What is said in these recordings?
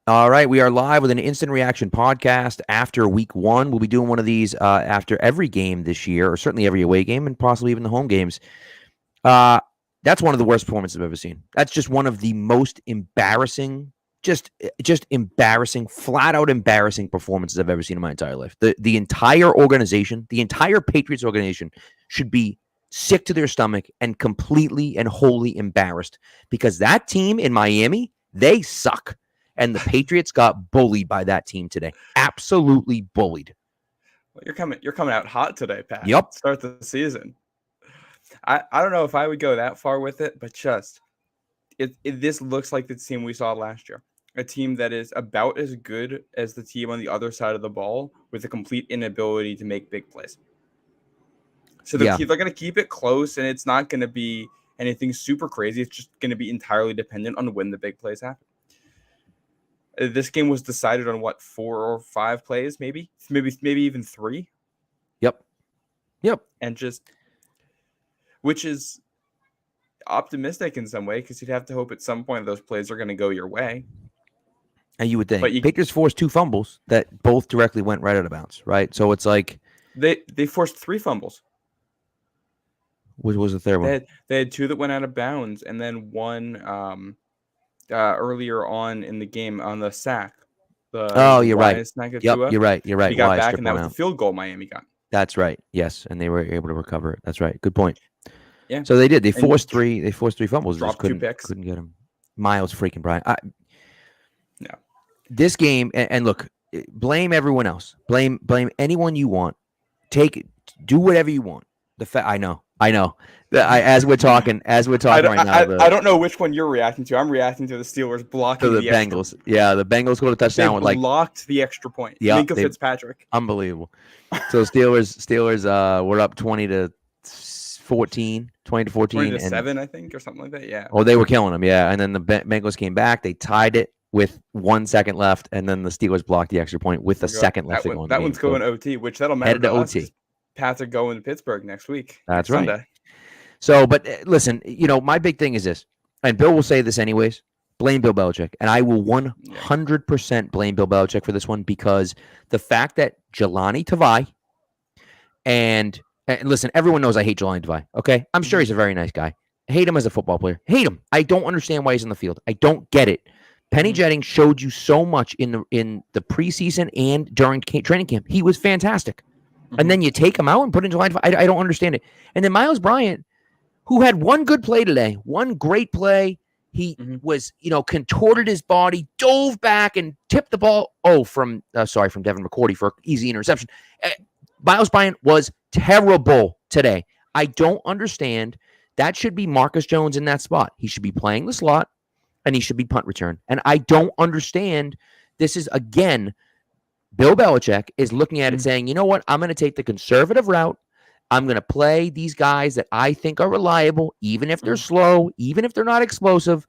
All right, we are live with an instant reaction podcast after week one. We'll be doing one of these after every game this year, or certainly every away game, and possibly even the home games. Uh, that's one of the worst performances I've ever seen. That's just one of the most embarrassing, just embarrassing, flat out embarrassing performances I've ever seen in my entire life. The entire organization, the entire Patriots organization, should be sick to their stomach and completely and wholly embarrassed because that team in Miami, they suck. And the Patriots got bullied by that team today. Absolutely bullied. Well, you're coming out hot today, Pat. Yep. Start the season. I don't know if I would go that far with it, but just this looks like the team we saw last year. A team that is about as good as the team on the other side of the ball with a complete inability to make big plays. So they're going to keep it close, and it's not going to be anything super crazy. It's just going to be entirely dependent on when the big plays happen. This game was decided on 4 or 5 plays, maybe even 3. Yep. And just, which is optimistic in some way because you'd have to hope at some point those plays are going to go your way. And you would think. But Patriots forced 2 fumbles that both directly went right out of bounds, right? So it's like they forced 3 fumbles. What was the third one? They had 2 that went out of bounds, and then one earlier on in the game on the sack. You're right. Yep, you're right. He got back, and that was the field goal Miami got. That's right. Yes, and they were able to recover it. That's right. Good point. Yeah. So they did. They forced 3 fumbles. Dropped 2 picks. Couldn't get them. Miles freaking Bryant. No. This game, and look, blame everyone else. Blame anyone you want. Do whatever you want. I know. As we're talking right now. I don't know which one you're reacting to. I'm reacting to the Steelers blocking the Bengals. Yeah, the Bengals scored a touchdown they blocked the extra point. Yeah, Minkah Fitzpatrick. Unbelievable. So Steelers were up 20-14, 20-7, I think, or something like that. Yeah. Oh, they were killing them. Yeah, and then the Bengals came back. They tied it with 1 second left, and then the Steelers blocked the extra point with a second left to go. That one's going OT, which that'll matter to us. OT. Pats are going to Pittsburgh next week. That's right. Sunday. So, but listen, my big thing is this, and Bill will say this anyways, blame Bill Belichick. And I will 100% blame Bill Belichick for this one because the fact that Jelani Tavai and listen, everyone knows I hate Jelani Tavai, okay? I'm sure he's a very nice guy. I hate him as a football player. Hate him. I don't understand why he's in the field. I don't get it. Penny Jennings showed you so much in the preseason and during training camp. He was fantastic. And then you take him out and put in July. I don't understand it. And then Miles Bryant, who had one good play today, one great play. He was, contorted his body, dove back and tipped the ball. From Devin McCourty for easy interception. Miles Bryant was terrible today. I don't understand. That should be Marcus Jones in that spot. He should be playing the slot, and he should be punt return. And I don't understand. This is, again, Bill Belichick is looking at it saying, you know what? I'm going to take the conservative route. I'm going to play these guys that I think are reliable, even if they're slow, even if they're not explosive,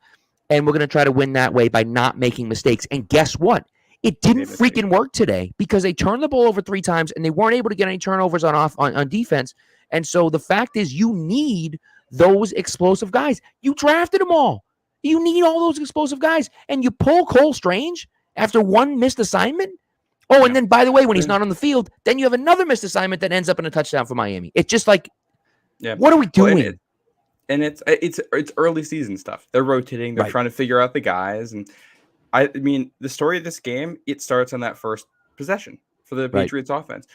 and we're going to try to win that way by not making mistakes. And guess what? It didn't freaking work today because they turned the ball over 3 times, and they weren't able to get any turnovers on defense. And so the fact is you need those explosive guys. You drafted them all. You need all those explosive guys. And you pull Cole Strange after one missed assignment? And then, by the way, when he's not on the field, then you have another missed assignment that ends up in a touchdown for Miami. It's just like, what are we doing? And it's early season stuff. They're rotating. They're trying to figure out the guys. And I mean, the story of this game, it starts on that first possession for the Patriots offense.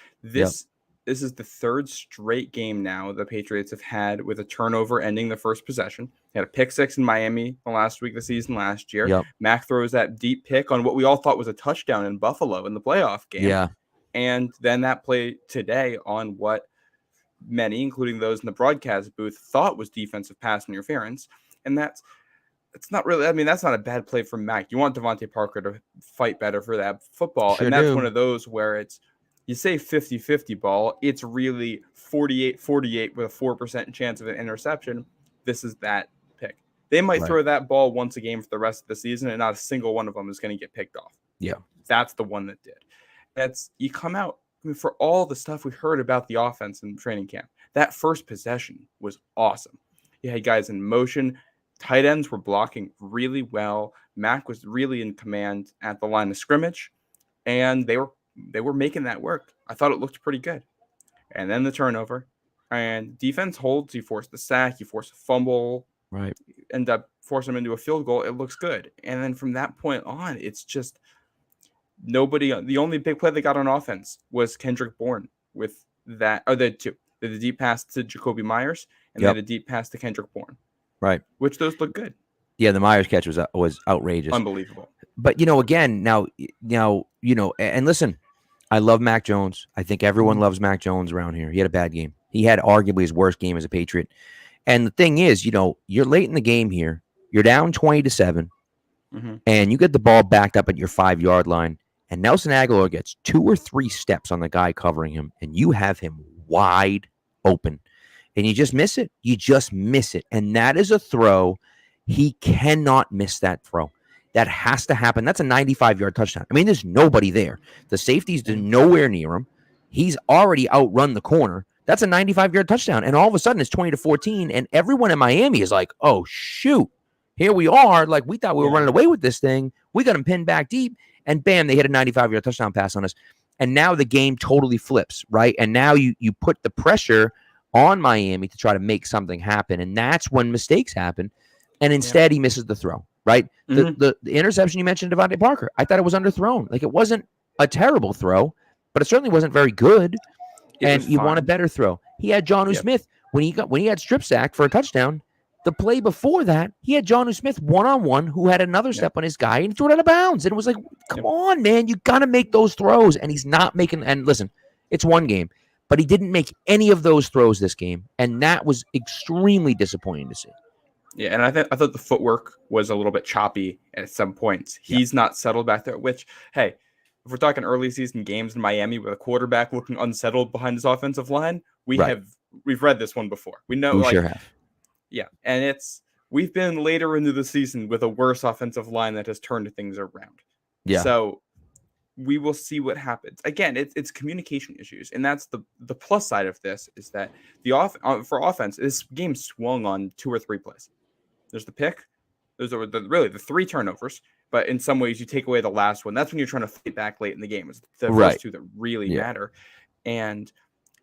This is the 3rd straight game now the Patriots have had with a turnover ending the first possession. They had a pick 6 in Miami the last week of the season last year. Mac throws that deep pick on what we all thought was a touchdown in Buffalo in the playoff game. Yeah. And then that play today on what many, including those in the broadcast booth, thought was defensive pass interference. And it's not really, that's not a bad play from Mac. You want Devontae Parker to fight better for that football. Sure and that's do. one of those where you say 50-50 ball, it's really 48-48 with a 4% chance of an interception. This is that pick. They might throw that ball once a game for the rest of the season, and not a single one of them is going to get picked off. Yeah. That's the one that did. You come out, for all the stuff we heard about the offense in training camp, that first possession was awesome. You had guys in motion. Tight ends were blocking really well. Mac was really in command at the line of scrimmage, and they were making that work. I thought it looked pretty good. And then the turnover, and defense holds. You force the sack, you force a fumble, Right. end up forcing them into a field goal. It looks good. And then from that point on, it's just nobody. The only big play they got on offense was Kendrick Bourne with that, or the two. The deep pass to Jacoby Myers, and then a deep pass to Kendrick Bourne. Right. Which those look good. Yeah, the Myers catch was outrageous. Unbelievable. But, again, now, and listen, I love Mac Jones. I think everyone loves Mac Jones around here. He had a bad game. He had arguably his worst game as a Patriot. And the thing is, you're late in the game here. You're down 20-7, and you get the ball backed up at your 5-yard line, and Nelson Aguilar gets 2 or 3 steps on the guy covering him, and you have him wide open, and you just miss it. You just miss it. And that is a throw. He cannot miss that throw. That has to happen. That's a 95-yard touchdown. I mean, there's nobody there. The safety's nowhere near him. He's already outrun the corner. That's a 95-yard touchdown. And all of a sudden, it's 20-14, and everyone in Miami is like, oh, shoot. Here we are. Like, we thought we were running away with this thing. We got him pinned back deep, and bam, they hit a 95-yard touchdown pass on us. And now the game totally flips, right? And now you put the pressure on Miami to try to make something happen, and that's when mistakes happen. And instead, he misses the throw, right? The interception you mentioned, Devontae Parker, I thought it was underthrown. Like, it wasn't a terrible throw, but it certainly wasn't very good. And you want a better throw. He had Jonnu Smith when he had strip sack for a touchdown. The play before that, he had Jonnu Smith one-on-one who had another step on his guy and he threw it out of bounds. And it was like, come on, man, you got to make those throws. And he's not making. And listen, it's one game, but he didn't make any of those throws this game, and that was extremely disappointing to see. Yeah, and I thought the footwork was a little bit choppy at some points. He's not settled back there, which, hey, if we're talking early season games in Miami with a quarterback looking unsettled behind his offensive line, we've read this one before. We know, we sure have. Yeah, and we've been later into the season with a worse offensive line that has turned things around. Yeah. So we will see what happens. Again, it's communication issues, and that's the plus side of this is that for offense, this game swung on 2 or 3 plays. There's the pick. Those are really the 3 turnovers. But in some ways, you take away the last one. That's when you're trying to fight back late in the game. It's the first 2 that really matter. And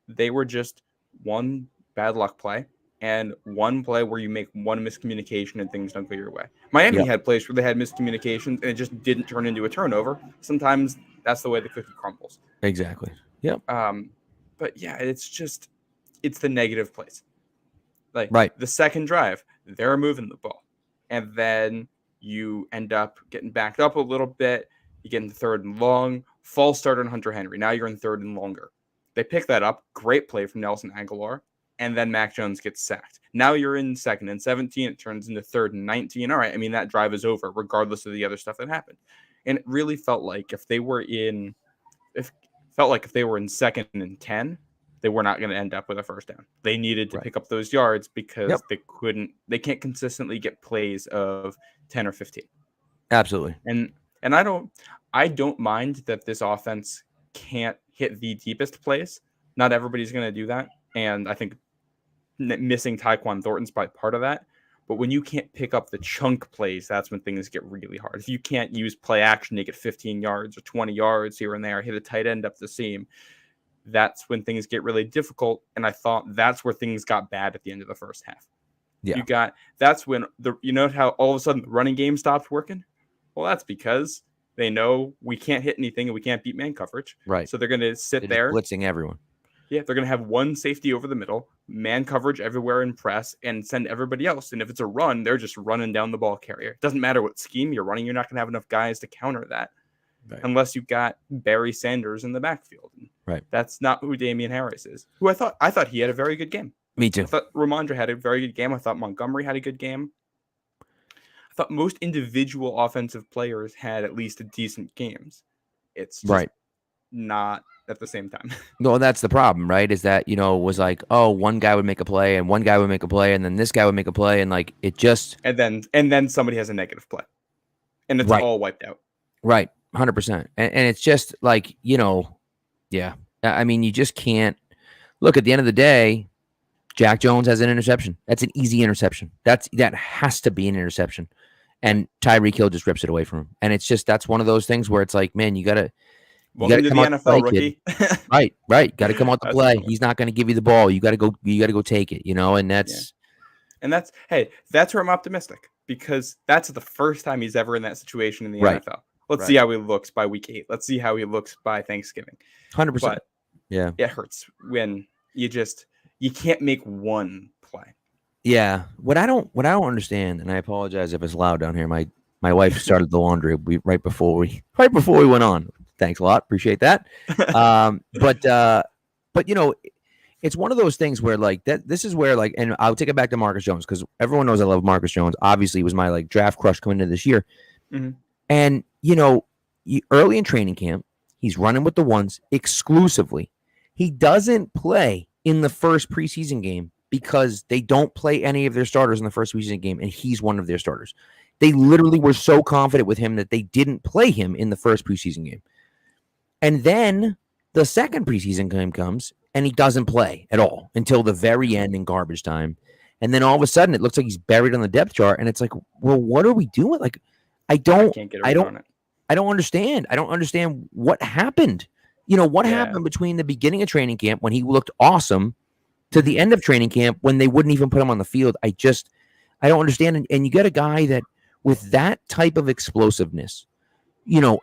they were just one bad luck play and one play where you make one miscommunication and things don't go your way. Miami had plays where they had miscommunications and it just didn't turn into a turnover. Sometimes that's the way the cookie crumbles. Exactly. Yep. But yeah, it's the negative plays. Like the second drive, they're moving the ball. And then you end up getting backed up a little bit. You get in 3rd and long. False start on Hunter Henry. Now you're in 3rd and longer. They pick that up. Great play from Nelson Aguilar. And then Mac Jones gets sacked. Now you're in 2nd and 17. It turns into 3rd and 19. All right. I mean, that drive is over regardless of the other stuff that happened. And it really felt like if they were in 2nd and 10, they were not going to end up with a first down. They needed to pick up those yards because they can't consistently get plays of 10 or 15. Absolutely. And I don't mind that this offense can't hit the deepest plays. Not everybody's going to do that. And I think missing Tyquan Thornton's probably part of that. But when you can't pick up the chunk plays, that's when things get really hard. If you can't use play action to get 15 yards or 20 yards here and there, hit a tight end up the seam, that's when things get really difficult. And I thought that's where things got bad at the end of the first half. Yeah. That's when how all of a sudden the running game stopped working? Well, that's because they know we can't hit anything and we can't beat man coverage. Right. So they're going to sit there. Blitzing everyone. Yeah, they're going to have one safety over the middle, man coverage everywhere in press, and send everybody else. And if it's a run, they're just running down the ball carrier. It doesn't matter what scheme you're running. You're not going to have enough guys to counter that unless you've got Barry Sanders in the backfield. Right. That's not who Damian Harris is, who I thought he had a very good game. Me too. I thought Ramondre had a very good game. I thought Montgomery had a good game. I thought most individual offensive players had at least decent games. It's just not at the same time. No, that's the problem, right? Is that, it was like, oh, one guy would make a play and one guy would make a play and then this guy would make a play and like it just and then somebody has a negative play. And it's all wiped out. Right. 100%. And it's just like, yeah. I mean, you just can't look at the end of the day. Jack Jones has an interception. That's an easy interception. That has to be an interception. and Tyreek Hill just rips it away from him. And it's just that's one of those things where it's like, man, you gotta Welcome to come the out to play, NFL, kid. rookie. Right. Got to come out to That's the play. point. He's not going to give you the ball. You got to go. You got to go take it. And Yeah. that's And that's where I'm optimistic, because that's the first time he's ever in that situation in the Right. NFL. Let's Right. see how he looks by week 8. Let's see how he looks by Thanksgiving. 100%. But Yeah. it hurts when you can't make one play. Yeah. What I don't understand, and I apologize if it's loud down here. My wife started the laundry right before we went on. Thanks a lot. Appreciate that. But it's one of those things where like that. This is where like, and I'll take it back to Marcus Jones, because everyone knows I love Marcus Jones. Obviously, he was my like draft crush coming into this year. Mhm. And early in training camp, he's running with the ones exclusively. He doesn't play in the first preseason game because they don't play any of their starters in the first preseason game, and he's one of their starters. They literally were so confident with him that they didn't play him in the first preseason game. And then the second preseason game comes, and he doesn't play at all until the very end in garbage time. And then all of a sudden, it looks like he's buried on the depth chart, and it's like, well, what are we doing? Like, I can't get a read on it. I don't understand. I don't understand what happened. What happened between the beginning of training camp when he looked awesome to the end of training camp when they wouldn't even put him on the field. I don't understand. And you get a guy that with that type of explosiveness,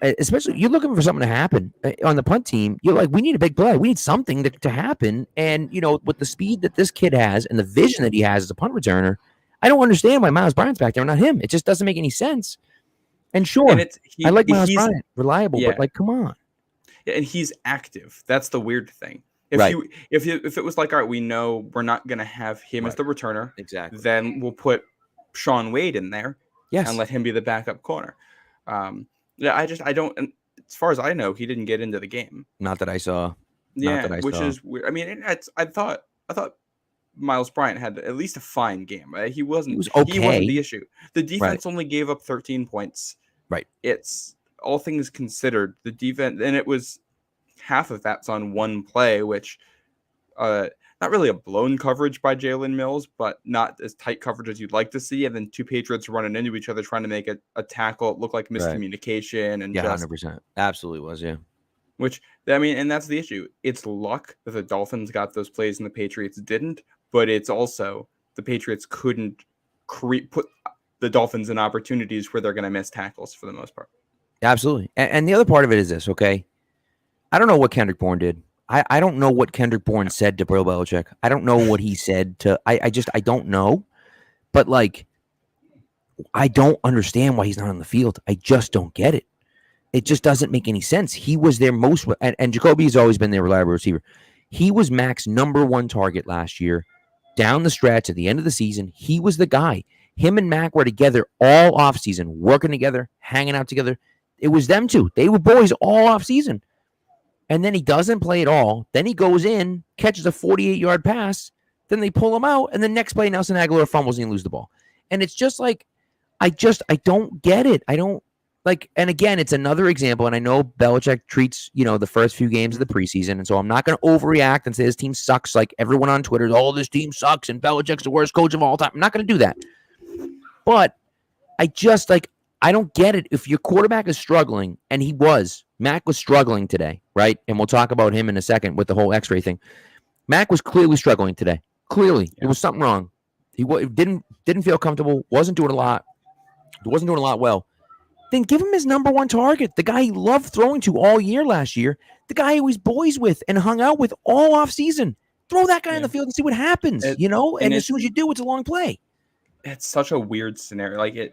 especially you're looking for something to happen on the punt team. You're like, we need a big play. We need something to happen. And, with the speed that this kid has and the vision that he has as a punt returner, I don't understand why Miles Bryant's back there, not him. It just doesn't make any sense. And sure, I like Miles Bryant, reliable, but like, come on. Yeah, and he's active. That's the weird thing. If Right. if it was like, all right, we know we're not going to have him as the returner. Exactly. Then we'll put Sean Wade in there. Yes. And let him be the backup corner. I don't. And as far as I know, he didn't get into the game. Not that I saw. Which is weird. I mean, I thought Miles Bryant had at least a fine game. Right? He wasn't. He was okay. He wasn't the issue. The defense only gave up 13 points. Right. It's all things considered, the defense, and it was half of that's on one play, which not really a blown coverage by Jalen Mills, but not as tight coverage as you'd like to see. And then two Patriots running into each other trying to make a tackle. It looked like miscommunication. And 100%. Absolutely was, yeah. Which, I mean, and that's the issue. It's luck that the Dolphins got those plays and the Patriots didn't, but it's also the Patriots couldn't put the Dolphins in opportunities where they're going to miss tackles for the most part. Absolutely. And the other part of it is this, okay? I don't know what Kendrick Bourne did. I don't know what Kendrick Bourne said to Bill Belichick. I don't know what he said to I don't know. But like, I don't understand why he's not on the field. I just don't get it. It just doesn't make any sense. He was their most and Jacoby has always been their reliable receiver. He was Mac's number one target last year. Down the stretch at the end of the season, he was the guy. Him and Mac were together all offseason, working together, hanging out together. It was them two. They were boys all offseason. And then he doesn't play at all. Then he goes in, catches a 48-yard pass. Then they pull him out. And the next play, Nelson Aguilar fumbles and he loses the ball. And it's just like, I don't get it. I don't like, and again, it's another example. And I know Belichick treats, the first few games of the preseason. And so I'm not going to overreact and say this team sucks. Like everyone on Twitter is, oh, this team sucks. And Belichick's the worst coach of all time. I'm not going to do that. But I don't get it. If your quarterback is struggling, and Mac was struggling today, right? And we'll talk about him in a second with the whole X-ray thing. Mac was clearly struggling today. Clearly, there was something wrong. He didn't feel comfortable. Wasn't doing a lot well. Then give him his number one target, the guy he loved throwing to all year last year, the guy he was boys with and hung out with all off season. Throw that guy on the field and see what happens. And as soon as you do, it's a long play. It's such a weird scenario. Like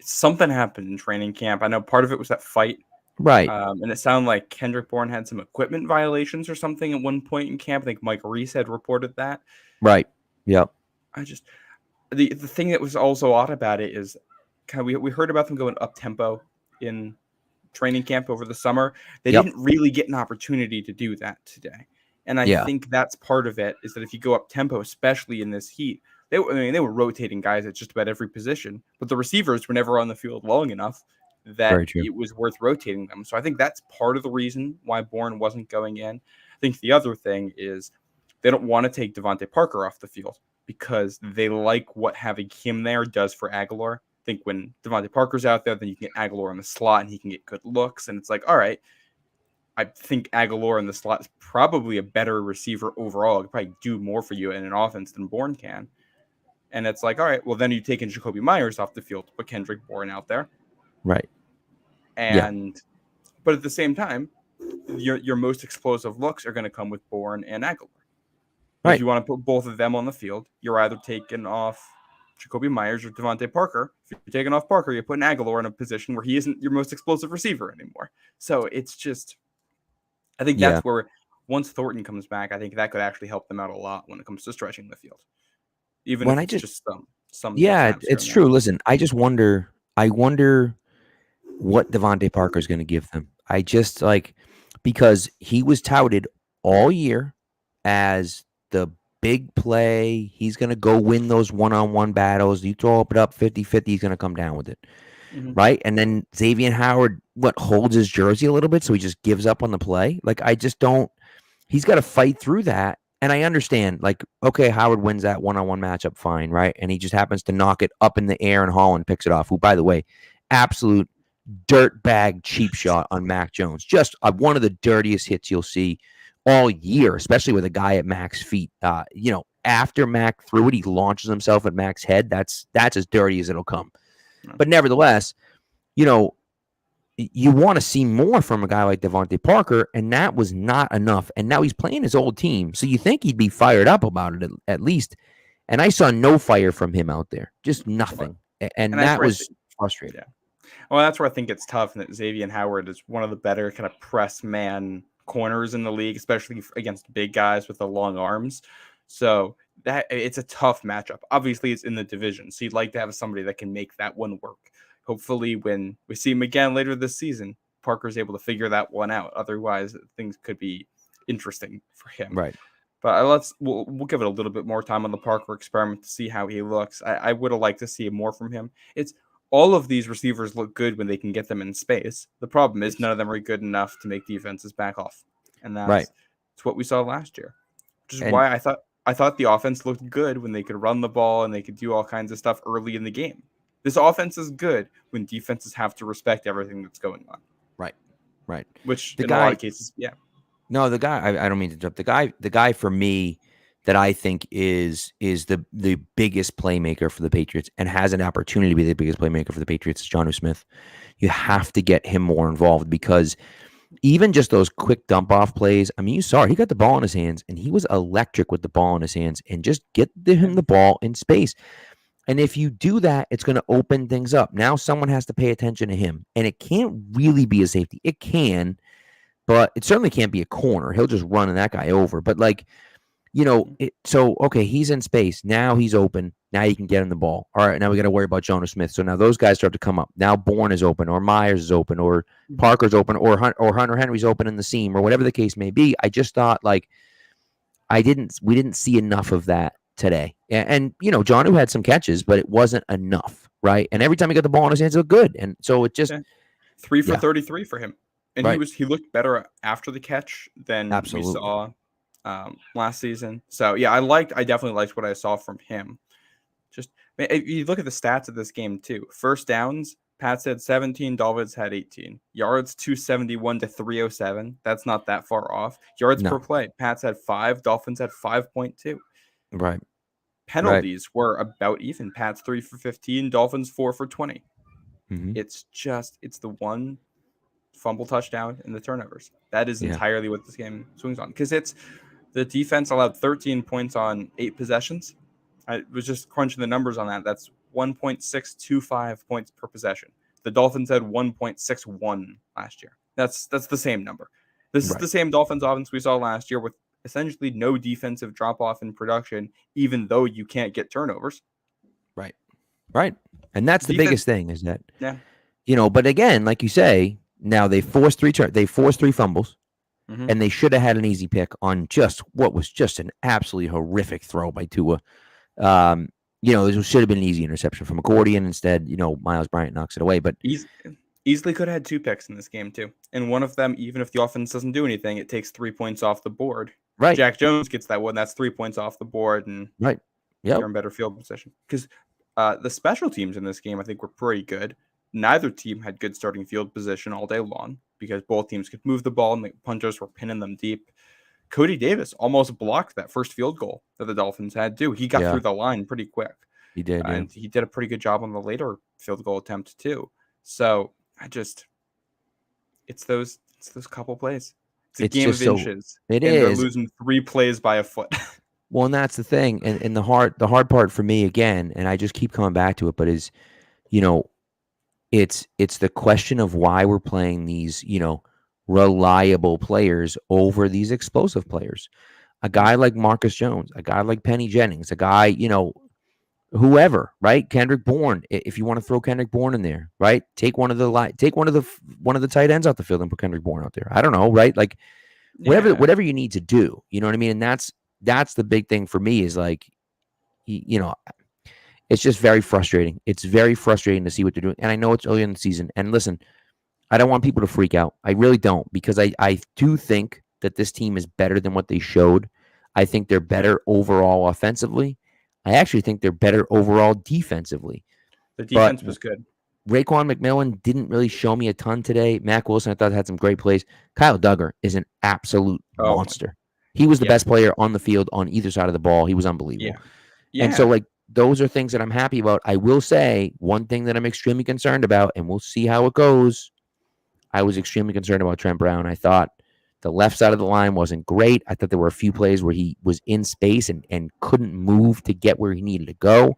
something happened in training camp. I know part of it was that fight. Right. And it sounded like Kendrick Bourne had some equipment violations or something at one point in camp. I think Mike Reese had reported that. Right. Yep. The thing that was also odd about it is kind of we heard about them going up tempo in training camp over the summer. They didn't really get an opportunity to do that today. And I think that's part of it, is that if you go up tempo, especially in this heat, they were rotating guys at just about every position, but the receivers were never on the field long enough that it was worth rotating them. So I think that's part of the reason why Bourne wasn't going in. I think the other thing is they don't want to take Devontae Parker off the field because they like what having him there does for Aguilar. think when Devontae Parker's out there, then you can get Aguilar in the slot and he can get good looks. And it's like, all right, I think Aguilar in the slot is probably a better receiver overall. He could probably do more for you in an offense than Bourne can. And it's like, all right, well, then you're taking Jacoby Myers off the field to put Kendrick Bourne out there. Right. But at the same time, your most explosive looks are going to come with Bourne and Aguilar. Right. If you want to put both of them on the field, you're either taking off Jacoby Myers or Devontae Parker. If you're taking off Parker, you're putting Aguilar in a position where he isn't your most explosive receiver anymore. So it's just, I think that's where once Thornton comes back, I think that could actually help them out a lot when it comes to stretching the field. Even if it's just some. Yeah, it's true. Listen, I wonder what Devontae Parker is going to give them. I just because he was touted all year as the big play. He's going to go win those one-on-one battles. You throw it up 50-50, he's going to come down with it. Mm-hmm. Right? And then Xavier Howard, holds his jersey a little bit, so he just gives up on the play. I just don't – he's got to fight through that. And I understand, okay, Howard wins that one-on-one matchup, fine, right? And he just happens to knock it up in the air and Holland picks it off, who, by the way, absolute dirtbag cheap shot on Mac Jones. Just one of the dirtiest hits you'll see all year, especially with a guy at Mac's feet. After Mac threw it, he launches himself at Mac's head. That's as dirty as it'll come. But nevertheless, you want to see more from a guy like Devontae Parker, and that was not enough. And now he's playing his old team, so you think he'd be fired up about it at least. And I saw no fire from him out there, just nothing. And that was frustrating. Yeah. Well, that's where I think it's tough, and that Xavier Howard is one of the better kind of press man corners in the league, especially against big guys with the long arms. So that it's a tough matchup. Obviously, it's in the division, so you'd like to have somebody that can make that one work. Hopefully, when we see him again later this season, Parker's able to figure that one out. Otherwise, things could be interesting for him. Right. But we'll give it a little bit more time on the Parker experiment to see how he looks. I would have liked to see more from him. It's all of these receivers look good when they can get them in space. The problem is none of them are good enough to make defenses back off, and that's what we saw last year. Which is why I thought the offense looked good when they could run the ball and they could do all kinds of stuff early in the game. This offense is good when defenses have to respect everything that's going on. Right. Which in a lot of cases, yeah. No, the guy, I don't mean to interrupt. The guy for me that I think is the biggest playmaker for the Patriots and has an opportunity to be the biggest playmaker for the Patriots is Jonnu Smith. You have to get him more involved because even just those quick dump off plays, I mean, you saw it. He got the ball in his hands and he was electric with the ball in his hands and just get him the ball in space. And if you do that, it's going to open things up. Now someone has to pay attention to him. And it can't really be a safety. It can, but it certainly can't be a corner. He'll just run that guy over. But okay, he's in space. Now he's open. Now you can get him the ball. All right, now we got to worry about Jonnu Smith. So now those guys start to come up. Now Bourne is open, or Myers is open, or Parker's open, or Hunter Henry's open in the seam, or whatever the case may be. I just thought we didn't see enough of that today. And Jonnu had some catches, but it wasn't enough, right? And every time he got the ball in his hands, it looked good. And so it just 3 for 33 for him. And he looked better after the catch than we saw last season. So yeah, I definitely liked what I saw from him. Just if you look at the stats of this game too. First downs, Pats had 17, Dolphins had 18. Yards 271 to 307. That's not that far off. Yards per play, Pats had 5, Dolphins had 5.2. Right. Penalties were about even. Pats 3 for 15, Dolphins 4 for 20. Mm-hmm. It's the one fumble touchdown and the turnovers. That is entirely what this game swings on. Because the defense allowed 13 points on 8 possessions. I was just crunching the numbers on that. That's 1.625 points per possession. The Dolphins had 1.61 last year. That's the same number. This is the same Dolphins offense we saw last year with essentially no defensive drop-off in production, even though you can't get turnovers. Right. And that's the biggest thing is that, but again, like you say, now they forced 3 fumbles, and they should have had an easy pick on just what was just an absolutely horrific throw by Tua. It should have been an easy interception from Accordion. Instead, Miles Bryant knocks it away. But easily could have had 2 picks in this game too. And one of them, even if the offense doesn't do anything, it takes 3 points off the board. Right. Jack Jones gets that one. That's 3 points off the board, and you're in better field position. Because The special teams in this game, I think, were pretty good. Neither team had good starting field position all day long because both teams could move the ball and the punters were pinning them deep. Cody Davis almost blocked that first field goal that the Dolphins had too. He got Yeah, through the line pretty quick. he did. Yeah, And he did a pretty good job on the later field goal attempt too. So it's those couple plays. It's a it's game just of so. inches, It and they're is. losing 3 plays by a foot. Well, and that's the thing, and the hard part for me again, and I just keep coming back to it, but is you know it's the question of why we're playing these reliable players over these explosive players. A guy like Marcus Jones, a guy like Penny Jennings, a guy whoever, right? Kendrick Bourne. If you want to throw Kendrick Bourne in there, right? Take one of the tight ends out the field and put Kendrick Bourne out there. I don't know, right? Like whatever Yeah, whatever you need to do. You know what I mean? And that's the big thing for me is like you know it's just very frustrating. It's very frustrating to see what they're doing. And I know it's early in the season. And listen, I don't want people to freak out. I really don't, because I do think that this team is better than what they showed. I think they're better overall offensively. I actually think they're better overall defensively. the But defense was good. Raekwon McMillan didn't really show me a ton today. Mac Wilson, I thought, had some great plays. Kyle Duggar is an absolute Oh my, monster. He was the yeah, best player on the field on either side of the ball. He was unbelievable. yeah, And so, yeah. like, those are things that I'm happy about. I will say one thing that I'm extremely concerned about, and we'll see how it goes. I was extremely concerned about Trent Brown. I thought the left side of the line wasn't great. I thought there were a few plays where he was in space and couldn't move to get where he needed to go.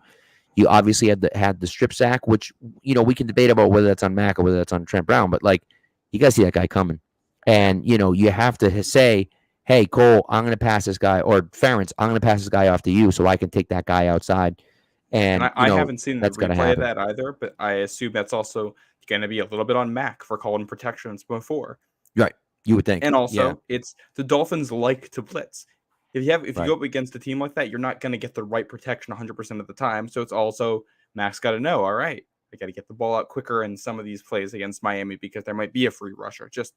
You obviously had the strip sack, which we can debate about whether that's on Mac or whether that's on Trent Brown, but like you guys see that guy coming, Yeah. and you have to say, "Hey Cole, I'm going to pass this guy," or Ferentz, "I'm going to pass this guy off to you so I can take that guy outside," And and I haven't seen the that's got to replay of happen, that either, but I assume that's also going to be a little bit on Mac for calling protections before. right? You would think, And yeah, also, it's the Dolphins like to blitz. If you right, go up against a team like that, you're not going to get the right protection 100% of the time. So it's also Mac's got to know, all right, I got to get the ball out quicker in some of these plays against Miami because there might be a free rusher. Just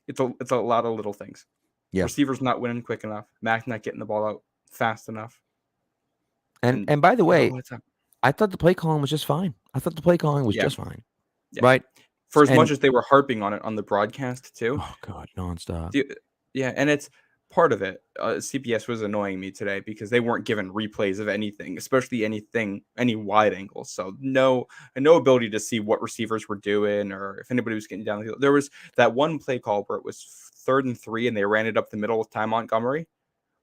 it's a lot of little things. yeah. Receivers not winning quick enough. Mac not getting the ball out fast enough, And and and by the it way, all adds up. I thought the play calling was just fine. I thought the play calling was Yeah, just fine, yeah. right? For as much And as they were harping on it on the broadcast too, oh god, nonstop. Yeah, and it's part of it. CPS was annoying me today because they weren't given replays of anything, especially any wide angles. So no ability to see what receivers were doing or if anybody was getting down the field. There was that one play call where it was 3rd and 3 and they ran it up the middle with Ty Montgomery.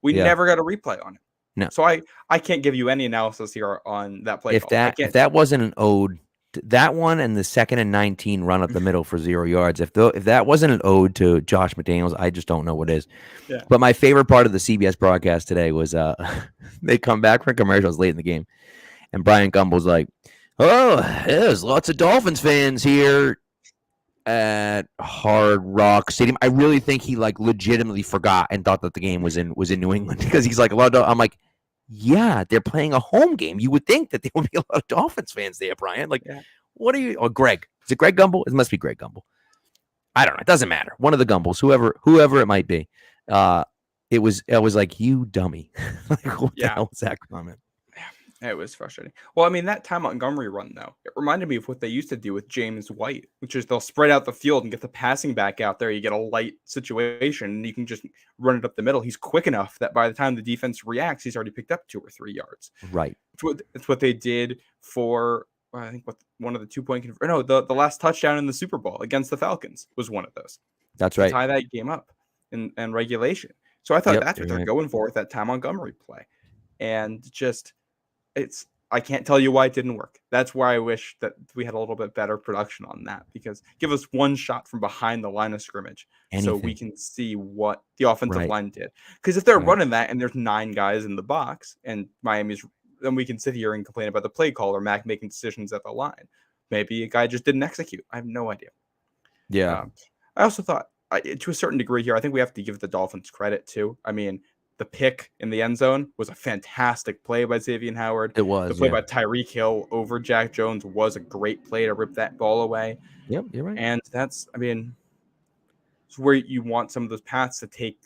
We Yeah, never got a replay on it. no. So I can't give you any analysis here on that play If call. I that if can't. that wasn't an ode, that one and the 2nd and 19 run up the middle for 0 yards. If that wasn't an ode to Josh McDaniels, I just don't know what is. Yeah. But my favorite part of the CBS broadcast today was they come back from commercials late in the game, and Brian Gumbel's like, "Oh, there's lots of Dolphins fans here at Hard Rock Stadium." I really think he like legitimately forgot and thought that the game was in New England because he's like a lot of. I'm like, yeah, they're playing a home game. You would think that there would be a lot of Dolphins fans there, Brian. Like, Yeah. what are you? Or Greg? Is it Greg Gumbel? It must be Greg Gumbel. I don't know. It doesn't matter. One of the Gumbles, whoever it might be. It was like, you dummy. Like, what the Yeah. hell is that comment? It was frustrating. Well, I mean, that Ty Montgomery run, though, it reminded me of what they used to do with James White, which is they'll spread out the field and get the passing back out there. You get a light situation, and you can just run it up the middle. He's quick enough that by the time the defense reacts, he's already picked up 2 or 3 yards. Right. It's what they did for, I think, one of the 2-point no, the last touchdown in the Super Bowl against the Falcons was one of those. That's To right. tie that game up in regulation. So I thought Yep. that's what You're they're right. going for with that Ty Montgomery play. And just I can't tell you why it didn't work. That's why I wish that we had a little bit better production on that, because give us one shot from behind the line of scrimmage so we Anything. can see what the offensive Right. line did. Because if they're Right. running that and there's 9 guys in the box and Miami's, then we can sit here and complain about the play call or Mac making decisions at the line. Maybe a guy just didn't execute. I have no idea. Yeah. I also thought, to a certain degree here, I think we have to give the Dolphins credit too. I mean, the pick in the end zone was a fantastic play by Xavier Howard. It The was. play Yeah. by Tyreek Hill over Jack Jones was a great play to rip that ball away. Yep. You're right. And it's where you want some of those paths to take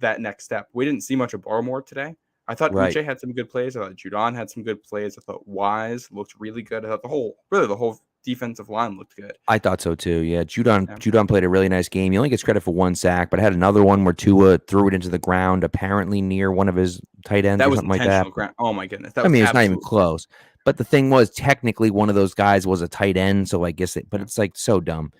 that next step. We didn't see much of Barmore today. I thought Right. Uche had some good plays. I thought Judon had some good plays. I thought Wise looked really good. I thought the whole defensive line looked good. I thought so too. Yeah, Yeah. Judon played a really nice game. He only gets credit for one sack, but had another one where Tua threw it into the ground, apparently near one of his tight ends That or was something like that. intentional, Grant. Oh my goodness, that I was mean, it's not even absolutely close. But the thing was, technically, one of those guys was a tight end, so I guess but yeah. it's like so dumb.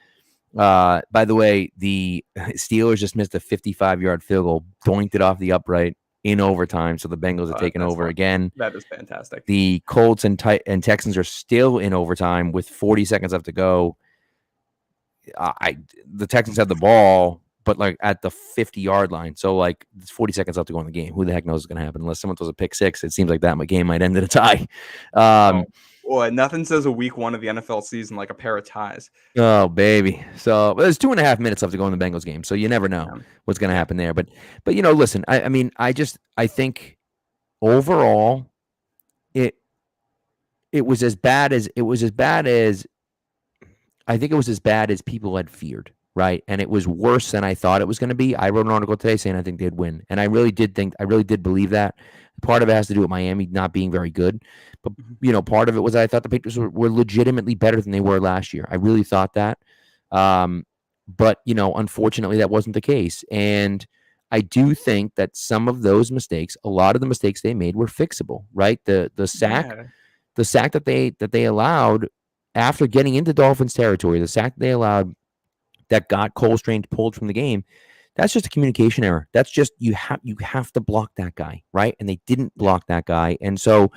By the way, the Steelers just missed a 55-yard field goal, doinked it off the upright in overtime, so the Bengals are taking That's over fun. again. That is fantastic. The Colts and Texans are still in overtime with 40 seconds left to go. The Texans have the ball, but like at the 50-yard line. So like it's 40 seconds left to go in the game. Who the heck knows what's going to happen? Unless someone throws a pick six, it seems like that game might end in a tie. Oh, boy, nothing says a week one of the NFL season like a pair of ties. Oh baby. So there's 2.5 minutes left to go in the Bengals game. So you never know Yeah. what's going to happen there. But listen, I mean, I think overall it was as bad as I think it was as bad as people had feared, right? And it was worse than I thought it was going to be. I wrote an article today saying I think they'd win, and I really did believe that. Part of it has to do with Miami not being very good, but part of it was I thought the Patriots were legitimately better than they were last year. I really thought that, but unfortunately, that wasn't the case, and I do think that some of those mistakes, a lot of the mistakes they made, were fixable, right? The sack Yeah. that they allowed after getting into Dolphins territory, the sack they allowed that got Cole Strange pulled from the game, that's just a communication error. That's just you have to block that guy, right? And they didn't block that guy. And so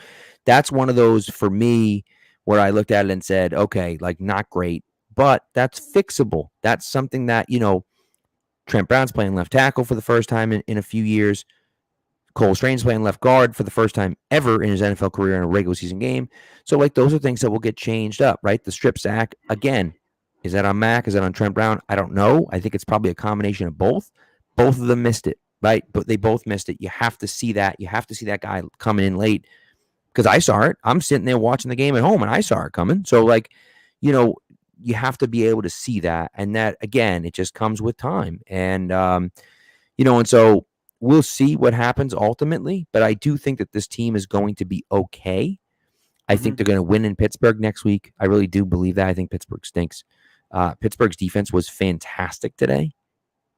that's one of those for me where I looked at it and said, okay, like not great, but that's fixable. That's something that, Trent Brown's playing left tackle for the first time in a few years. Cole Strange playing left guard for the first time ever in his NFL career in a regular season game. So, like, those are things that will get changed up, right? The strip sack, again, is that on Mac? Is that on Trent Brown? I don't know. I think it's probably a combination of both. Both of them missed it, right? But they both missed it. You have to see that. You have to see that guy coming in late because I saw it. I'm sitting there watching the game at home and I saw it coming. So, like, you have to be able to see that. And that, again, it just comes with time. And, and so we'll see what happens ultimately, but I do think that this team is going to be okay. I think they're going to win in Pittsburgh next week. I really do believe that. I think Pittsburgh stinks. Pittsburgh's defense was fantastic today.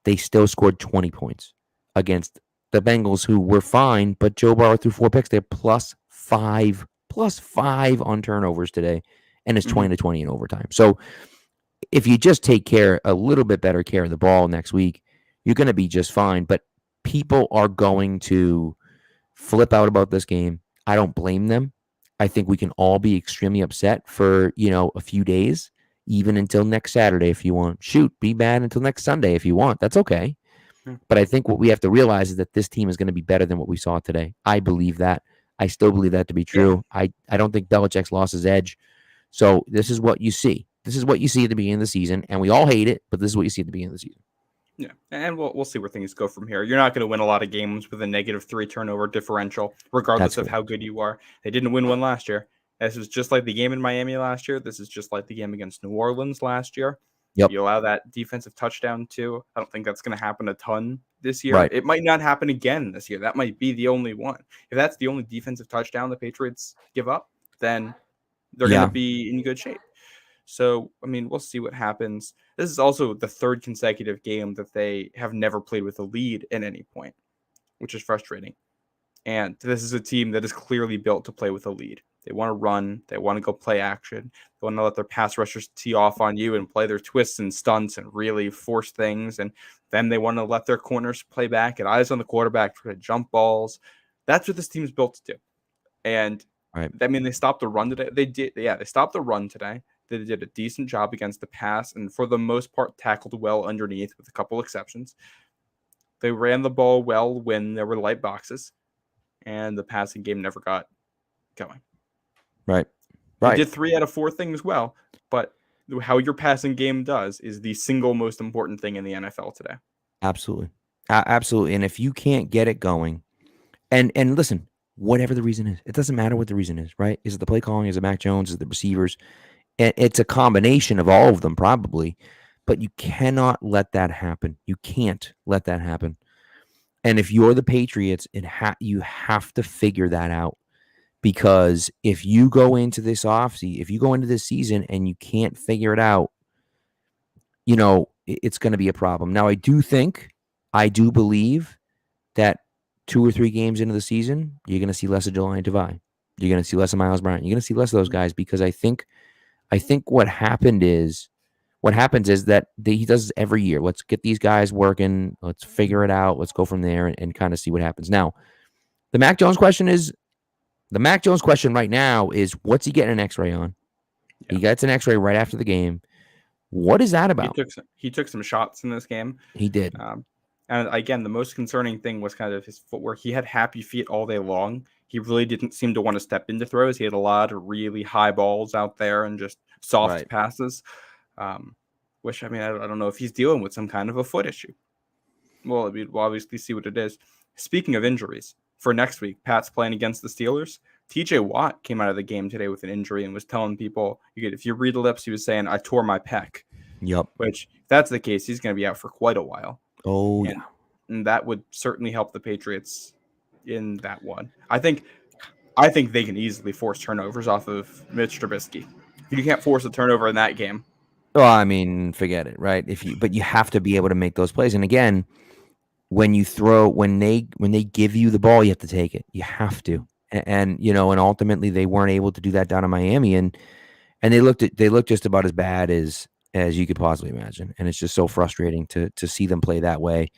They still scored 20 points against the Bengals, who were fine, but Joe Burrow threw 4 picks. They're plus five on turnovers today, and it's 20-20 in overtime. So if you just take a little bit better care of the ball next week, you're going to be just fine. But people are going to flip out about this game. I don't blame them. I think we can all be extremely upset for, a few days, even until next Saturday if you want. Shoot, be mad until next Sunday if you want. That's okay. But I think what we have to realize is that this team is going to be better than what we saw today. I believe that. I still believe that to be true. Yeah. I don't think Belichick's lost his edge. So this is what you see. This is what you see at the beginning of the season, and we all hate it, but this is what you see at the beginning of the season. Yeah, and we'll see where things go from here. You're not going to win a lot of games with a -3 turnover differential, regardless of how good you are. They didn't win one last year. This was just like the game in Miami last year. This is just like the game against New Orleans last year. Yep. You allow that defensive touchdown too. I don't think that's going to happen a ton this year. Right. It might not happen again this year. That might be the only one. If that's the only defensive touchdown the Patriots give up, then they're going to be in good shape. So, I mean, we'll see what happens. This is also the third consecutive game that they have never played with a lead at any point, which is frustrating. And this is a team that is clearly built to play with a lead. They want to run. They want to go play action. They want to let their pass rushers tee off on you and play their twists and stunts and really force things. And then they want to let their corners play back, get eyes on the quarterback for jump balls. That's what this team is built to do. And I mean, they stopped the run today. They stopped the run today. They did a decent job against the pass and for the most part tackled well underneath with a couple exceptions. They ran the ball well when there were light boxes, and the passing game never got going. Right. They did 3 out of 4 things well, but how your passing game does is the single most important thing in the NFL today. Absolutely. Absolutely. And if you can't get it going, and listen, whatever the reason is, it doesn't matter what the reason is, right? Is it the play calling? Is it Mac Jones? Is it the receivers? It's a combination of all of them probably, but you cannot let that happen. You can't let that happen. And if you're the Patriots, you have to figure that out. Because if you go into this offseason, if you go into this season and you can't figure it out, it's going to be a problem. Now, I do believe that 2 or 3 games into the season, you're going to see less of Jelani Tavai. You're going to see less of Miles Bryant. You're going to see less of those guys because I think what happens is that he does this every year. Let's get these guys working. Let's figure it out. Let's go from there and kind of see what happens. Now, the Mac Jones question right now is what's he getting an X-ray on? Yeah. He gets an X-ray right after the game. What is that about? He took some shots in this game. He did. And again, the most concerning thing was kind of his footwork. He had happy feet all day long. He really didn't seem to want to step into throws. He had a lot of really high balls out there and just soft passes. Which, I mean, I don't know if he's dealing with some kind of a foot issue. Well, we'll obviously see what it is. Speaking of injuries, for next week, Pat's playing against the Steelers. TJ Watt came out of the game today with an injury and was telling people, if you read the lips, he was saying, I tore my pec. Yep. Which, if that's the case, he's going to be out for quite a while. Oh, yeah. And that would certainly help the Patriots in that one. I think they can easily force turnovers off of Mitch Trubisky. You can't force a turnover in that game. Well, I mean, forget it, right? But you have to be able to make those plays. And again, when they give you the ball, you have to take it. You have to. And ultimately they weren't able to do that down in Miami, and they looked just about as bad as you could possibly imagine. And it's just so frustrating to see them play that way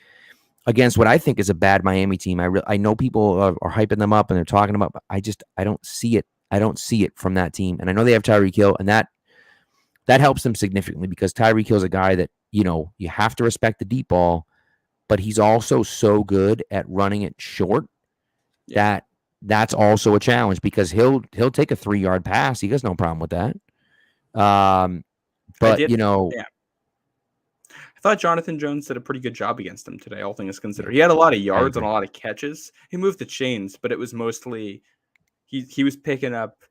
against what I think is a bad Miami team. I know people are hyping them up and they're talking about, but I don't see it. I don't see it from that team. And I know they have Tyreek Hill, and that helps them significantly because Tyreek Hill is a guy that, you have to respect the deep ball, but he's also so good at running it short that that's also a challenge because he'll take a 3-yard pass. He has no problem with that. But I thought Jonathan Jones did a pretty good job against him today, all things considered. He had a lot of yards and a lot of catches. He moved the chains, but it was mostly he was picking up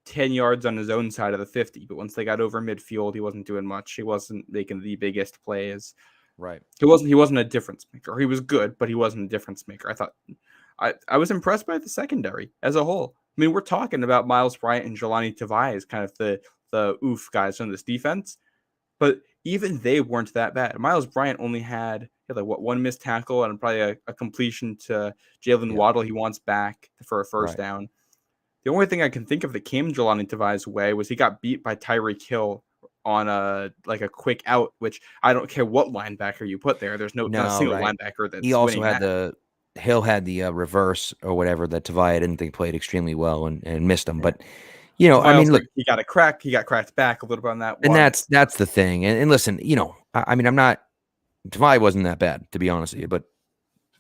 10 yards on his own side of the 50. But once they got over midfield, he wasn't doing much. He wasn't making the biggest plays. Right. He wasn't a difference maker. He was good, but he wasn't a difference maker. I was impressed by the secondary as a whole. I mean, we're talking about Miles Bryant and Jelani Tavai as kind of the oof guys on this defense, but even they weren't that bad. Miles Bryant only had one missed tackle and probably a completion to Jalen Waddle he wants back for a first down. The only thing I can think of that came Jelani Tavai's way was he got beat by Tyreek Hill on a quick out, which I don't care what linebacker you put there. There's not a single linebacker that's he also winning had Hill had the reverse or whatever that Tavai I didn't think played extremely well and missed him. But I mean, look, he got cracked back a little bit on that one. And that's the thing. And listen, I mean, Tavai wasn't that bad, to be honest with you, but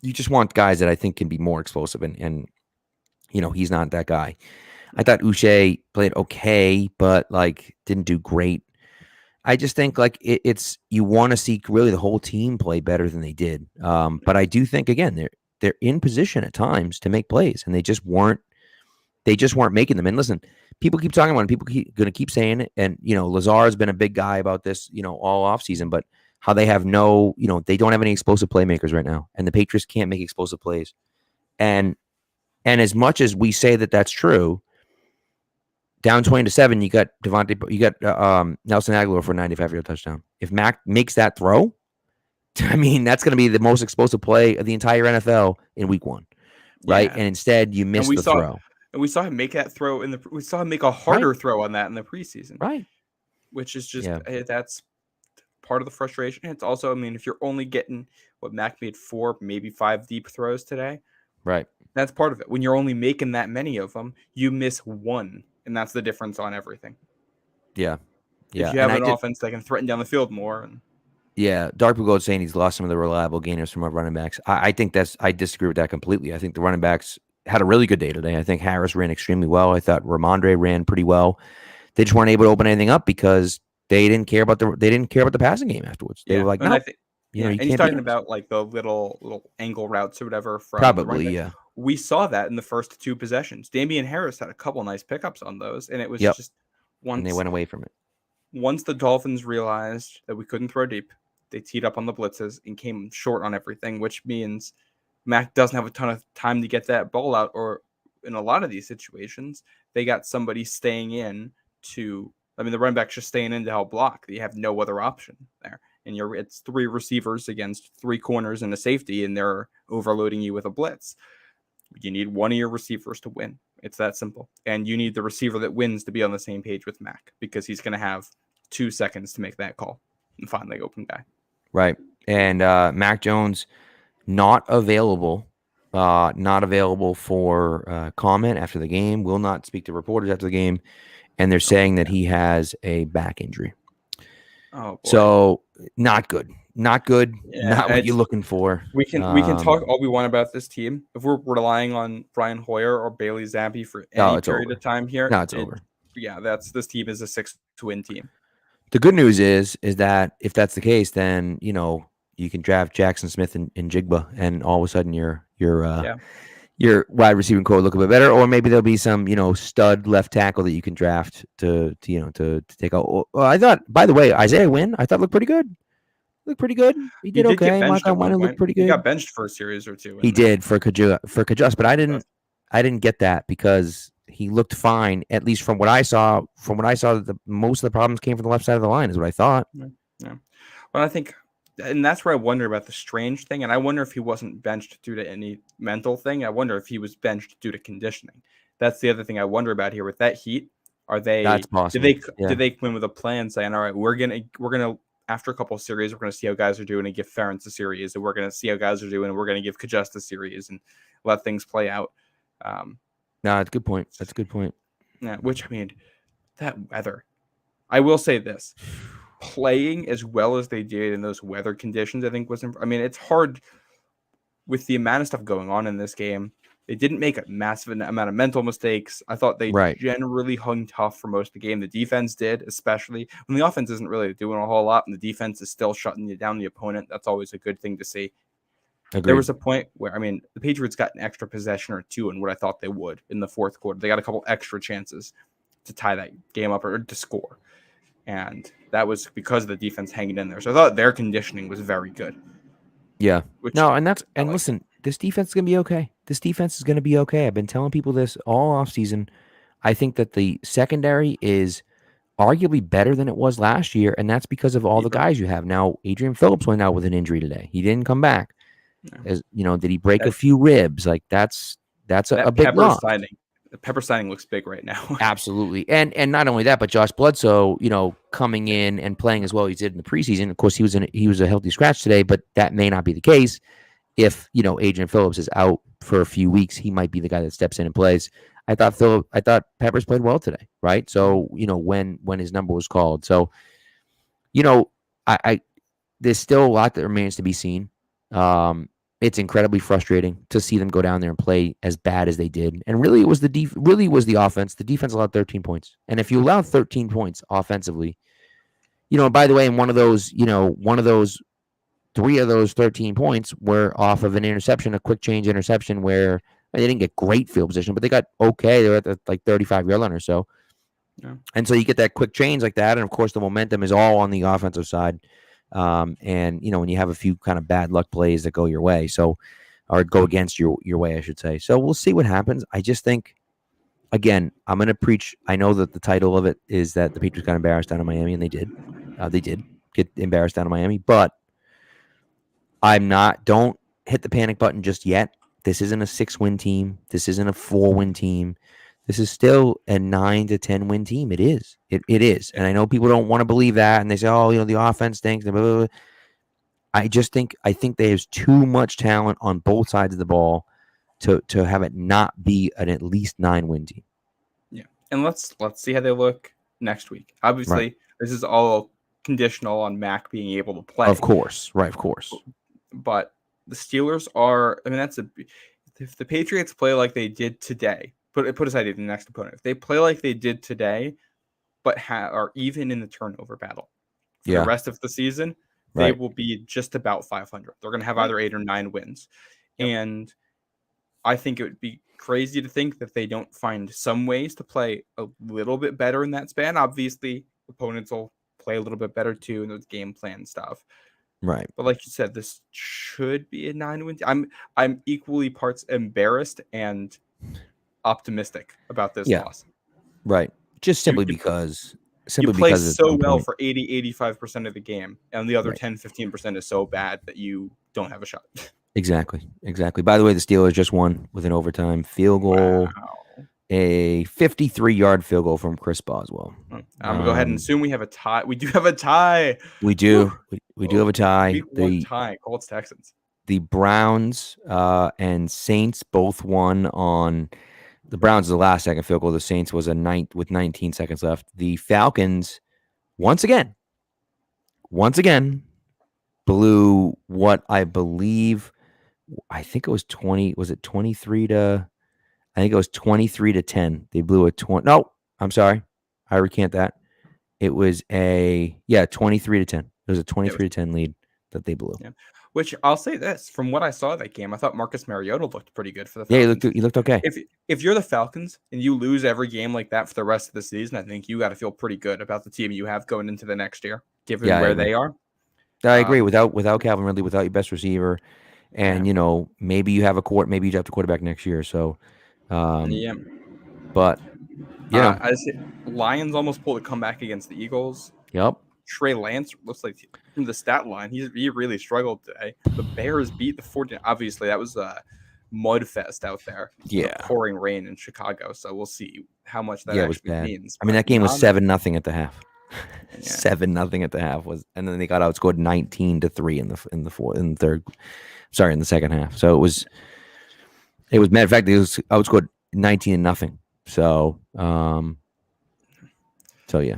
you just want guys that I think can be more explosive, and he's not that guy. I thought Uche played okay, but didn't do great. I just think it's you want to see really the whole team play better than they did. But I do think again they're in position at times to make plays, and they just weren't making them. And listen, people keep talking about it. People going to keep saying it. And, Lazar has been a big guy about this, all offseason, but how they have they don't have any explosive playmakers right now. And the Patriots can't make explosive plays. And as much as we say that that's true, down 20-7, you got Nelson Aguilar for a 95-yard touchdown. If Mac makes that throw, I mean, that's going to be the most explosive play of the entire NFL in week 1. Right. And instead you missed the throw. And we saw him make that throw we saw him make a harder throw on that in the preseason. Right. Which is just, that's part of the frustration. And it's also, I mean, if you're only getting Mac made 4, maybe 5 deep throws today. Right. That's part of it. When you're only making that many of them, you miss 1. And that's the difference on everything. Yeah. Yeah. If you have an offense that can threaten down the field more. Dark Blue Gold saying he's lost some of the reliable gainers from our running backs. I think I disagree with that completely. I think the running backs had a really good day today. I think Harris ran extremely well. I thought Ramondre ran pretty well. They just weren't able to open anything up because they didn't care about the passing game afterwards. They were like, no. And he's talking about the little angle routes or whatever from probably, We saw that in the first 2 possessions. Damian Harris had a couple nice pickups on those, and it was just once and they went away from it. Once the Dolphins realized that we couldn't throw deep, they teed up on the blitzes and came short on everything, which means Mac doesn't have a ton of time to get that ball out, or in a lot of these situations, they got somebody staying in to. I mean, the running back's just staying in to help block. You have no other option there, and it's 3 receivers against 3 corners and a safety, and they're overloading you with a blitz. You need one of your receivers to win. It's that simple. And you need the receiver that wins to be on the same page with Mac, because he's going to have 2 seconds to make that call and find the open guy. Right. And Mac Jones not available for comment after the game. Will not speak to reporters after the game, and they're saying that he has a back injury. Oh boy. So not good. Not good. Yeah, not what you're looking for. We can talk all we want about this team. If we're relying on Brian Hoyer or Bailey Zappi for any period of time here, no, it's over. Yeah, this team is a 6-win team. The good news is that if that's the case, then you can draft Jackson Smith and Jigba, and all of a sudden your wide receiving core will look a bit better, or maybe there'll be some stud left tackle that you can draft to take out. Well, I thought, by the way, Isaiah Wynn, I thought looked pretty good. He did okay. Mark Wynn looked pretty good. He got benched for a series or two. He did for Kajus, but I didn't get that because he looked fine, at least from what I saw. Most of the problems came from the left side of the line, is what I thought. Yeah. Well, I think, and that's where I wonder about the Strange thing, and I wonder if he wasn't benched due to any mental thing. I wonder if he was benched due to conditioning. That's the other thing I wonder about here with that Heat. That's possible. Did they come in with a plan saying, all right, we're gonna after a couple of series, we're gonna see how guys are doing and give Ferentz a series, and we're gonna see how guys are doing, and we're gonna give Kajus a series and let things play out. That's a good point. That's a good point. Yeah, which, I mean, that weather. I will say this. Playing as well as they did in those weather conditions, I think it's hard with the amount of stuff going on in this game. They didn't make a massive amount of mental mistakes. I thought they generally hung tough for most of the game. The defense did, especially when the offense isn't really doing a whole lot and the defense is still shutting down the opponent. That's always a good thing to see. Agreed. There was a point where, the Patriots got an extra possession or two in what I thought they would in the fourth quarter. They got a couple extra chances to tie that game up or to score. And that was because of the defense hanging in there. So I thought their conditioning was very good. Yeah. Listen, this defense is going to be okay. This defense is going to be okay. I've been telling people this all offseason. I think that the secondary is arguably better than it was last year, and that's because of all the guys you have. Now, Adrian Phillips went out with an injury today. He didn't come back. No. Did he break a few ribs? Like that's a big loss. The Pepper signing looks big right now. Absolutely. And not only that, but Josh Bledsoe, coming in and playing as well as he did in the preseason. Of course, he was a healthy scratch today, but that may not be the case. If, Adrian Phillips is out for a few weeks, he might be the guy that steps in and plays. I thought Peppers played well today, right? So, when his number was called. So, there's still a lot that remains to be seen. It's incredibly frustrating to see them go down there and play as bad as they did. And really, it was the offense. The defense allowed 13 points. And if you allow 13 points offensively, by the way, in one of those 3 of those 13 points were off of an interception, a quick change interception where they didn't get great field position, but they got okay. They were at the 35-yard line or so. Yeah. And so you get that quick change like that. And of course, the momentum is all on the offensive side. And when you have a few kind of bad luck plays that go your way, or go against your way, I should say. So we'll see what happens. I just think, again, I'm going to preach. I know that the title of it is that the Patriots got embarrassed down in Miami, and they did. They did get embarrassed down in Miami, but don't hit the panic button just yet. This isn't a 6-win team. This isn't a 4-win team. This is still a 9 to 10 win team. It is. It is. And I know people don't want to believe that. And they say, oh, the offense stinks. Blah, blah, blah. I think there's too much talent on both sides of the ball to have it not be an at least 9-win team. Yeah. And let's see how they look next week. Obviously, This is all conditional on Mac being able to play. Of course. Right. Of course. But the Steelers are, if the Patriots play like they did today, put aside the next opponent. If they play like they did today, but are even in the turnover battle for the rest of the season, they will be just about 500. They're going to have either 8 or 9 wins. Yep. And I think it would be crazy to think that they don't find some ways to play a little bit better in that span. Obviously, opponents will play a little bit better too in those game plan stuff. Right. But like you said, this should be a 9-win team. I'm equally parts embarrassed and optimistic about this Yeah. loss. Right. Just You simply you, because you play at so some well point. for 85% of the game, and the other Right. 10-15% is so bad that you don't have a shot. Exactly. Exactly. By the way, the Steelers just won with an overtime field goal, Wow. a 53-yard field goal from Chris Boswell. I'm gonna go ahead and assume we have a tie. We do have a tie. We Woo. do. We do have a tie. Week 1 tie, Colts Texans. The Browns and Saints both won on the Browns is the last second field goal. The Saints was a ninth with 19 seconds left. The Falcons once again blew what I believe. I think it was 20. Was it 23 to? I think it was 23 to 10. They blew a 20. No, I'm sorry. I recant that. It was 23 to 10. It was a 23 to 10 lead that they blew. Yeah. Which I'll say this, from what I saw of that game, I thought Marcus Mariota looked pretty good for the Yeah, Falcons. he looked okay. If you're the Falcons and you lose every game like that for the rest of the season, I think you got to feel pretty good about the team you have going into the next year, given where they are. I agree. Without Calvin Ridley, without your best receiver, and maybe you have maybe you draft a quarterback next year. So, but I see Lions almost pulled a comeback against the Eagles. Yep. Trey Lance looks like from the stat line, he really struggled today. The Bears beat the 49. Obviously, that was a mud fest out there. Yeah, the pouring rain in Chicago. So we'll see how much that actually means. I mean, that game was 7-0 at the half. 7-0 at the half and then they got outscored 19-3 in the second half. So it was matter of fact, it was outscored 19-0. So yeah.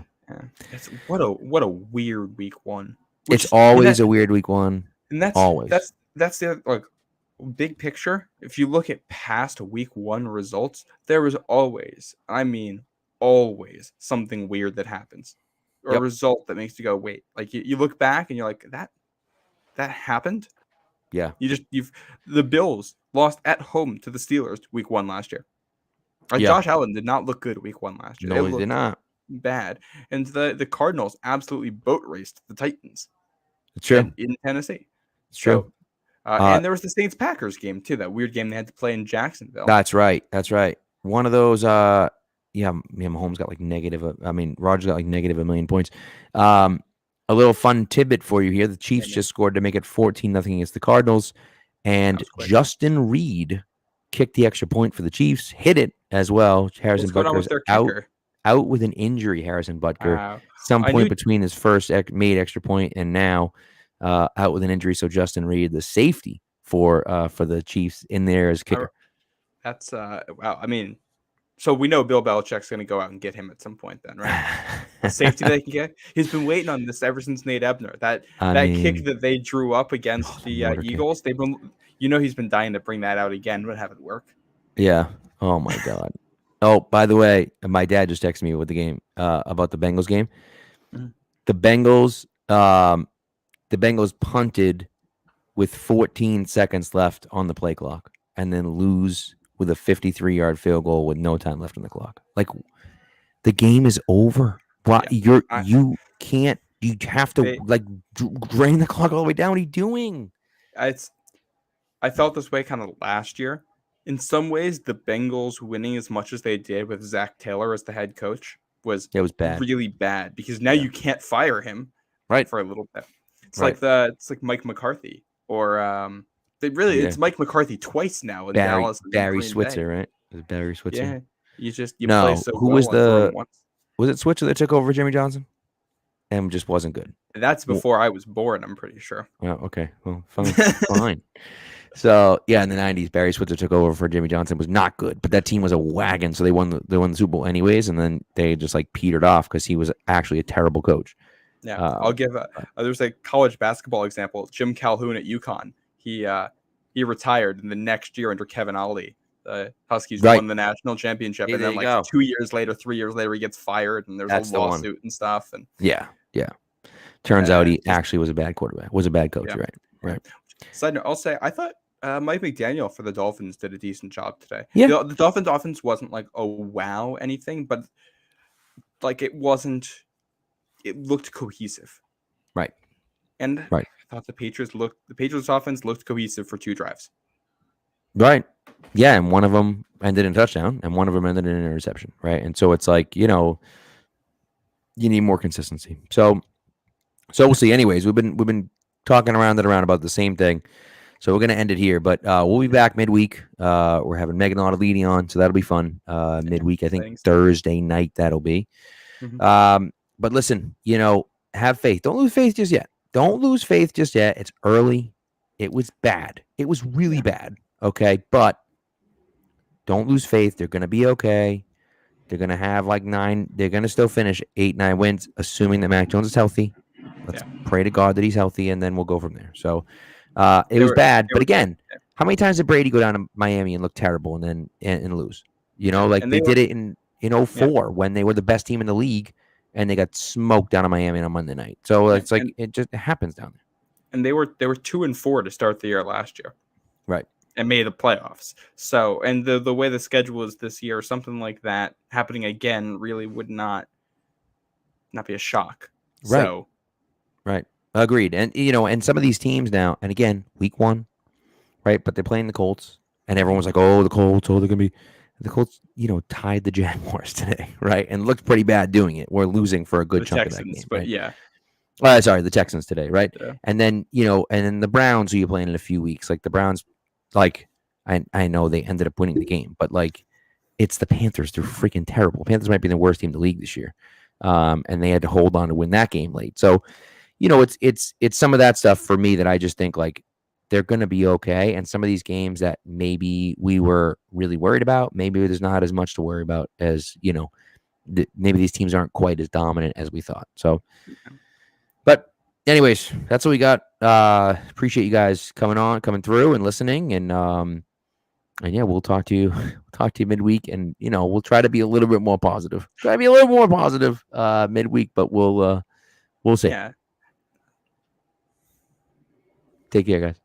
It's what a weird week 1. It's always a weird week 1. And that's the like big picture. If you look at past week 1 results, there was always something weird that happens. Or a result that makes you go, wait. Like you look back and you're like, that happened? Yeah. The Bills lost at home to the Steelers week 1 last year. Josh Allen did not look good week 1 last year. No, he did not. Bad. And the Cardinals absolutely boat raced the Titans. It's true. In Tennessee. It's true. And there was the Saints-Packers game too, that weird game they had to play in Jacksonville. That's right. One of those Mahomes got like negative. Rodgers got like negative a million points. A little fun tidbit for you here. The Chiefs just scored to make it 14-0 against the Cardinals. And Justin Reed kicked the extra point for the Chiefs, hit it as well. Harrison Butker's out with an injury. Harrison Butker, some point between his first made extra point and now out with an injury. So Justin Reed, the safety for the Chiefs, in there as kicker. That's wow. I mean, so we know Bill Belichick's going to go out and get him at some point, then, right? The safety they can get. He's been waiting on this ever since Nate Ebner. That kick that they drew up against the Eagles. They've been, he's been dying to bring that out again, but have it work. Yeah. Oh my God. Oh, by the way, my dad just texted me with the game about the Bengals game. Mm-hmm. The Bengals punted with 14 seconds left on the play clock and then lose with a 53-yard field goal with no time left on the clock. Like, the game is over. Why you have to drain the clock all the way down. What are you doing? I felt this way kind of last year. In some ways, the Bengals winning as much as they did with Zach Taylor as the head coach was bad. Really bad, because now you can't fire him for a little bit. It's like Mike McCarthy or it's Mike McCarthy twice now in Dallas. Barry Switzer, right? It was Barry Switzer. Yeah, you play so who well. Was it Switzer that took over for Jimmy Johnson? And just wasn't good. That's before I was born, I'm pretty sure. Oh, okay. Well, fine. So in the 90s, Barry Switzer took over for Jimmy Johnson. Was not good, but that team was a wagon, so they won the Super Bowl anyways, and then they just petered off because he was actually a terrible coach. Yeah, I'll give there's a college basketball example. Jim Calhoun at UConn. He retired, and the next year under Kevin Ollie, the Huskies won the national championship, and then 2 years later, 3 years later, he gets fired, and there's a lawsuit and stuff. And yeah. Turns out he actually was a bad quarterback. Was a bad coach, right. Side note, I'll say I thought Mike McDaniel for the Dolphins did a decent job today. Yeah. The Dolphins offense wasn't like a wow anything, but it wasn't. It looked cohesive. Right. And thought the Patriots offense looked cohesive for 2 drives. Right. Yeah, and one of them ended in a touchdown, and one of them ended in an interception, right? And so it's like, you need more consistency. So we'll see. Anyways, we've been talking around and around about the same thing. So we're gonna end it here, but we'll be back midweek. We're having Megan Ottolini on, so that'll be fun. Midweek, I think Thursday night that'll be. Mhm. But listen, have faith. Don't lose faith just yet. Don't lose faith just yet. It's early. It was bad. It was really bad. Okay, but don't lose faith. They're gonna be okay. They're gonna have like 9. They're gonna still finish 8, 9 wins, assuming that Mac Jones is healthy. Let's pray to God that he's healthy, and then we'll go from there. So it was bad, but again, how many times did Brady go down to Miami and look terrible and then and lose? Like they did it in 04 when they were the best team in the league, and they got smoked down in Miami on Monday night. So it's like it just happens down there. And they were 2-4 to start the year last year, right? And made the playoffs. So, and the way the schedule is this year, something like that happening again really would not be a shock. Right. So, right. Agreed. And and some of these teams now, and again, week 1, right? But they're playing the Colts, and everyone's like, "Oh, the Colts! Oh, they're gonna be." The Colts, tied the Jaguars today, right? And looked pretty bad doing it. We're losing for a good chunk of that game, but right? yeah. Sorry, the Texans today, right? Yeah. And then and then the Browns, who you playing in a few weeks, like the Browns, like I know they ended up winning the game, but like it's the Panthers. They're freaking terrible. Panthers might be the worst team in the league this year, and they had to hold on to win that game late. So, it's some of that stuff for me that I just think like they're going to be okay. And some of these games that maybe we were really worried about, maybe there's not as much to worry about as maybe these teams aren't quite as dominant as we thought. So, but anyways, that's what we got. Appreciate you guys coming through and listening, and yeah, we'll talk to you midweek, and we'll try to be a little bit more positive. Try to be a little more positive midweek, but we'll see. Yeah. Take care, guys.